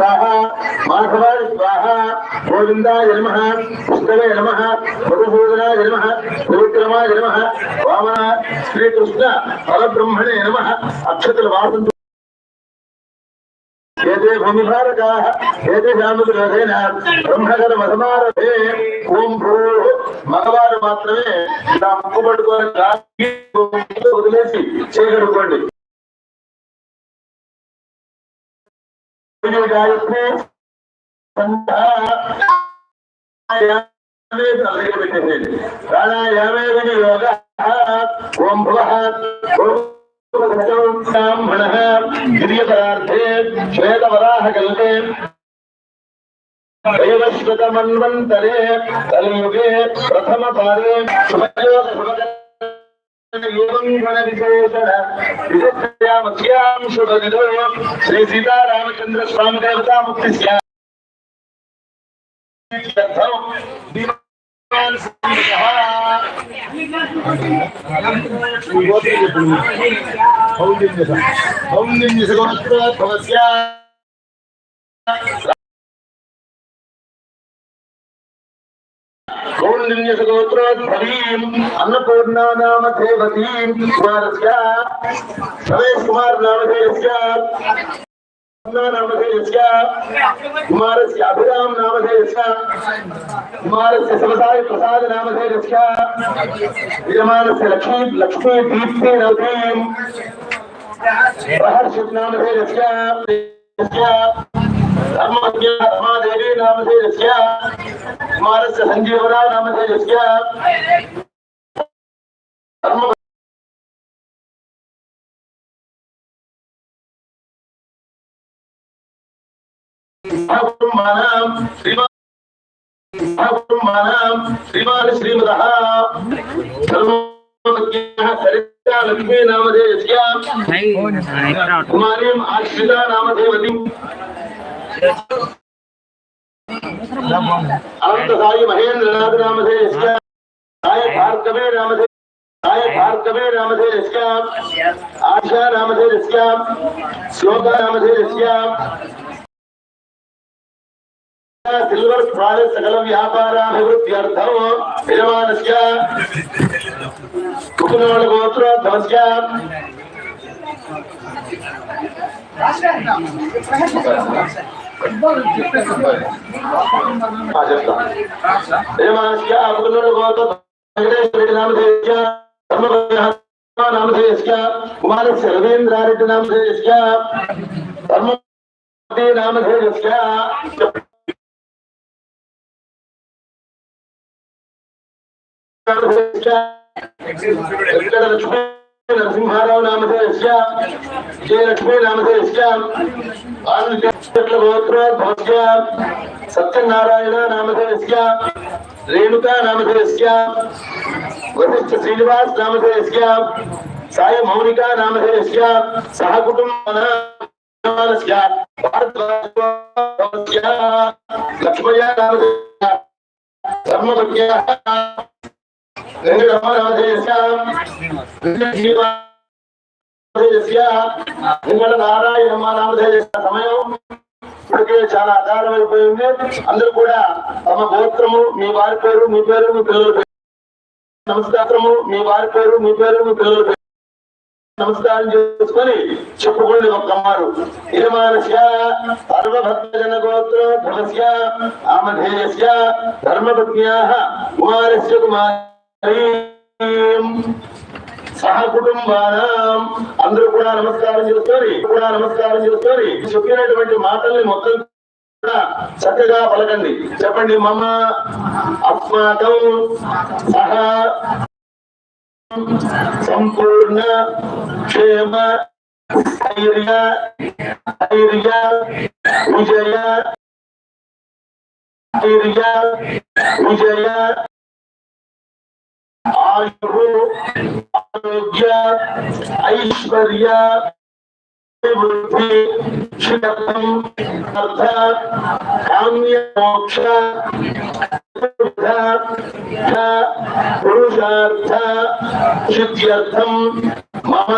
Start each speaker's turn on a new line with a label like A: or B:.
A: स्वाहा माधवाय स्वाहा गोविंदाय नमः विष्णवे नमः मधुसूदनाय नमः त्रिविक्रमाय नमः वामन श्रीकृष्ण परब्रह्मणे नमः अक्षतल वासन्तु एते भूमिभारकाः एतेषामुद्रोधेन ब्रह्मकर्मसमारभे ओं भूः మగవారు మాత్రమే ఇలా ముక్కు పట్టుకొని వదిలేసి చేయగలుగుకోండి. గాయత్రి పెట్టేసేయండి. ప్రాణాయామే యోగ ఓం భువః ब्राह्मणः गिर्यपरार्थे श्वेतवराहकल्पे दैवश्रुतमन्वन्तरे कलियुगे प्रथमपादे श्री सीतारामचंद्र स्वामी देवता मुक्ति अन्नपूर्णा नाम देवती कुमारस्य रमेश कुमार नामधेयस्य नामधेयस्य कुमारस्य अभिराम नामधेयस्य कुमारस्य शिवसाई प्रसाद नामधेयस्य विजयमानस्य लक्ष्मी दीप्ति नवतीं प्रहर्षित नामधेयस्य धर्मदेवी नामधेयस्य कुमारस्य संजीवना नामधेयस्य श्रीमदः सरिता लक्ष्मी नामधेयस्य कुमारीं आश्रिता नामधेवतीं अनंत साई महेंद्रनाथ नामधेयस्य साई भार्गवे नामधेयस्य आशा नामधेयस्य श्लोका नामधेयस्य सिल्वर स्वारे सकल व्यापाराभिवृद्ध्यर्थं विजयमानस्य कुकुनोल गोत्रोद्भवस्य विजयमानस्य कुकुनोल गोत्रोद्भवस्य नामधेयस्य कुमारस्य रवीन्द्रारेड्डी नामधेयस्य धर्मपति नामधेयस्य नरसिंहाराव नामधेयस्य जयलक्ष्मी नामधेयस्य गोत्रोद्भवस्य सत्यनारायण नामधेयस्य रेणुका नामधेयस्य वशिष्ठ श्रीनिवास नामधेयस्य साई मौनिका नामधेयस्य सह कुटुंबस्य भारद्वाजस्य लक्ष्मया नामधेयस्य धर्मपत्न्याः నారాయణ సమయం ఇప్పటికే చాలా అకాలమైపోయింది. అందరూ కూడా తమ గోత్రము, మీ వారి పేరు, మీ పేరు, మీ పిల్లల పేరు, నమస్కారము, మీ వారి పేరు, మీ పేరు, మీ పిల్లల పేరు నమస్కారం చేసుకొని చెప్పుకోండి. ఒక్కమారు యజమానస్య సర్వభక్తజన గోత్రోద్భవస్య ఆమధేయస్య ధర్మపత్న్యాః కుమారస్య కుమారీం సహ కుటుంబానాం అందరూ కూడా నమస్కారం చేసుకొని చెప్పినటువంటి మాటల్ని మొత్తం చక్కగా పలకండి. చెప్పండి. మమ అస్మాకం సహ సంపూర్ణ క్షేమ స్థైర్య విజయ ఆయు ఆరోగ్య ఐశ్వర్య వృద్ధి క్షేమం అర్థ కామ్య మోక్ష పురుషార్థ సిద్ధ్యర్థం మమ